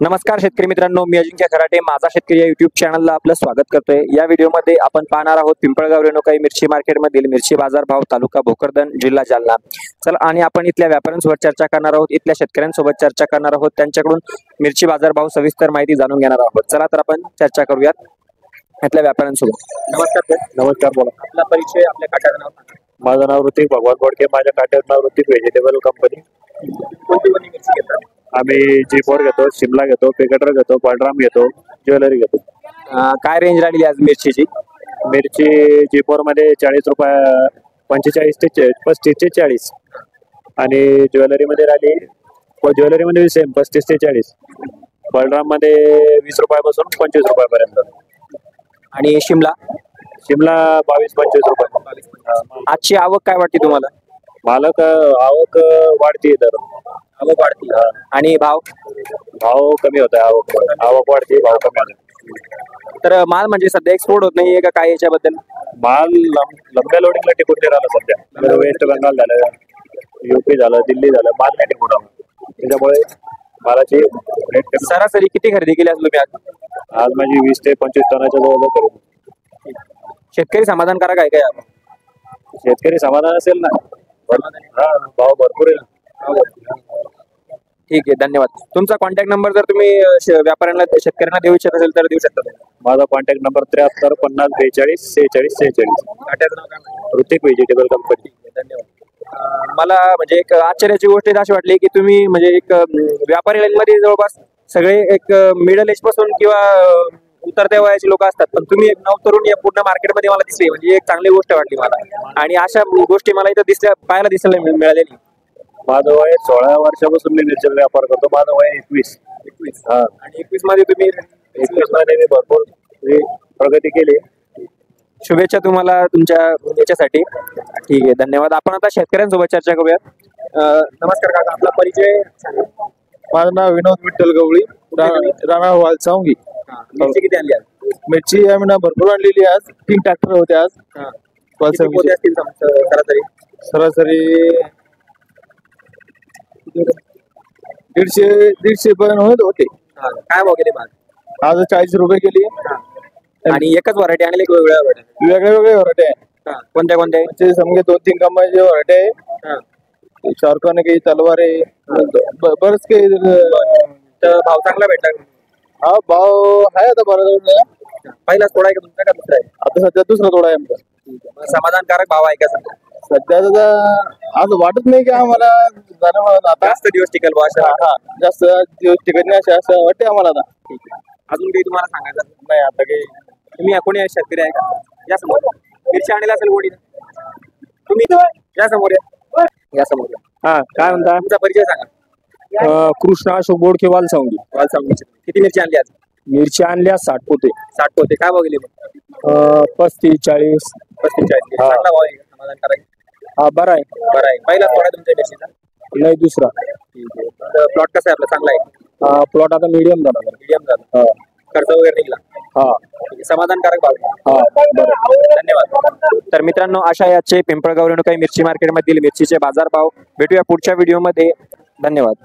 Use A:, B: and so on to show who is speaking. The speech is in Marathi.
A: नमस्कार शेतकरी मित्रांनो, मी अजिंक्य खराटे माझा शेतकरी या युट्यूब चॅनलला आपलं स्वागत करतोय। या व्हिडिओमध्ये आपण पाहणार आहोत पिंपळगाव रेणुकाई मिरची मार्केटमधील मिरची बाजार भाव, तालुका भोकरदन, जिल्हा जालना। चला आणि आपण इथल्या व्यापाऱ्यांसोबत चर्चा करणार आहोत, इथल्या शेतकऱ्यांसोबत चर्चा करणार आहोत, त्यांच्याकडून मिरची बाजार भाव सविस्तर माहिती जाणून घेणार आहोत। चला तर आपण चर्चा करूयात इथल्या व्यापाऱ्यांसोबत। नमस्कार सर।
B: नमस्कार, बोला।
A: आपला परिचय, आपल्या काट्याचं नाव सांगा।
B: माझं नाव ऋतिक भगवान बोडके, माझ्या काट्याचं नाव ऋतिक व्हेजिटेबल कंपनी।
A: कोणती कोणती मिरची घेतात?
B: आम्ही G4 घेतो, शिमला घेतो, पेकटर घेतो, बलराम घेतो, ज्वेलरी घेतो।
A: काय रेंज राहिली आज मिरचीची?
B: मिरची G4 मध्ये 40 रुपये, 45 ते 35 ते 40 आणि ज्वेलरी मध्ये राहिली, ज्वेलरी मध्ये सेम 35 ते 40। बलराम मध्ये 20 रुपयापासून 25 रुपयापर्यंत
A: आणि शिमला?
B: शिमला 22-25 रुपये।
A: आजची आवक काय वाटते तुम्हाला?
B: मालक आवक वाढती तर
A: आवक वाढती आणि भाव
B: कमी होत आहे। आवक वाढते, भाव कमी होते।
A: तर माल म्हणजे सध्या एक्सपोर्ट होत नाहीये का काय याच्याबद्दल?
B: माल लंब्या लोडिंगला टिकून नाही राहिला सध्या। वेस्ट बेंगाल झालं, UP झालं, दिल्ली झालं, माल नाही टिकून राहिला, त्याच्यामुळे मालाची रेट कमी।
A: सरासरी किती खरेदी केली असेल तुम्ही आज?
B: आज माझी 20 ते 25 टनाच्या जवळ खरेदी।
A: शेतकरी समाधानकारक आहे काय?
B: शेतकरी समाधान असेल ना, भाव भरपूर आहे ना।
A: ठीक आहे, धन्यवाद। तुमचा कॉन्टॅक्ट नंबर जर तुम्ही व्यापाऱ्यांना शेतकऱ्यांना देऊ इच्छित असेल तर देऊ शकता।
B: माझा कॉन्टॅक्ट नंबर 73 50 42 46 46।
A: काट्याचं नाव काय?
B: Hrithik vegetable company.
A: धन्यवाद। मला म्हणजे एक आश्चर्याची गोष्ट अशी वाटली की तुम्ही म्हणजे एक व्यापारी लाईनमध्ये जवळपास सगळे एक मिडल एज पासून किंवा उतरत्या वयाची लोक असतात, पण तुम्ही एक नवतरुण या पूर्ण मार्केटमध्ये मला दिसले, म्हणजे एक चांगली गोष्ट वाटली मला। आणि अशा गोष्टी मला इथं पाहायला दिसायला मिळालेली।
B: माझं वय 16 वर्षापासून मी मिरचीचा व्यापार करतो। माझं वय 21।
A: आणि 21 मध्ये तुम्ही
B: 21 मध्ये मी भरपूर प्रगती केली।
A: शुभेच्छा तुम्हाला तुमच्या याच्यासाठी। ठीक आहे, धन्यवाद। आपण आता शेतकऱ्यांसोबत चर्चा करूया। नमस्कार काका, आपला परिचय सांगा।
C: माझं नाव विनोद विठ्ठल गवळी, राणा वालसावंगी।
A: मिरची किती आणली आज?
C: मिरची आम्ही ना भरपूर आणलेली आज, 3 ट्रॅक्टर होते आज।
A: किती पोते असतील सरासरी?
C: सरासरी 150 पर्यंत होते।
A: काय भाव गेले माल?
C: आज 40 रुपये गेली।
A: आणि एकच व्हरायटी आणली की वेगळ्या व्हरायटी?
C: वेगळे वेगळे व्हरायटी आहे।
A: कोणत्या कोणत्या?
C: समजे 2-3 कंपनीचे व्हरायटी आहे। शार्कन काही, तलवार आहे, बरंच काही।
A: तर भाव चांगला भेटला?
C: हा, भाव आहे आता बरोबर।
A: पहिलाच थोडा आहे का तुमचा, का दुसरा आहे?
C: आता सध्या दुसरा थोडा आहे आमचा।
A: समाधानकारक भाव आहे का
C: सध्या आज वाटत नाही की आम्हाला आता
A: जास्त दिवस टिकल भाव?
C: जास्त दिवस टिकत नाही असं वाटते आम्हाला आता।
A: अजून काही तुम्हाला सांगायचं
C: नाही आता काही?
A: तुम्ही कोणी शेतकरी आहे का? या समोर मिरची आणलेला असेल गोडी, तुम्ही या समोर या, या समोर या।
B: हा, काय म्हणता?
A: तुमचा परिचय सांगा।
B: कृष्णा अशोक बोडके, वालसावंगी।
A: किती मिरची आणली आज?
B: मिरची आणल्या 60 पोते।
A: 60 पोते। काय भाव गेले मग?
B: 35 40।
A: 35-40 चांगला भाव आहे, समाधानकारक?
B: हा, बरं आहे।
A: बरं आहे। पहिला थोडा तुमच्या मिरचीचा?
B: नाही, दुसरा।
A: प्लॉट कसा आहे आपला? चांगला आहे?
B: प्लॉट आता मीडियम झाला।
A: मीडियम झाला, खर्च वगैरे निघाला? समाधानकारक भाव। धन्यवाद। तर मित्रांनो, अशा याचे पिंपळगाव रेणुकाई मिरची मार्केटमधील मिरचीचे बाजार भाव। भेटूया पुढच्या व्हिडिओमध्ये। धन्यवाद।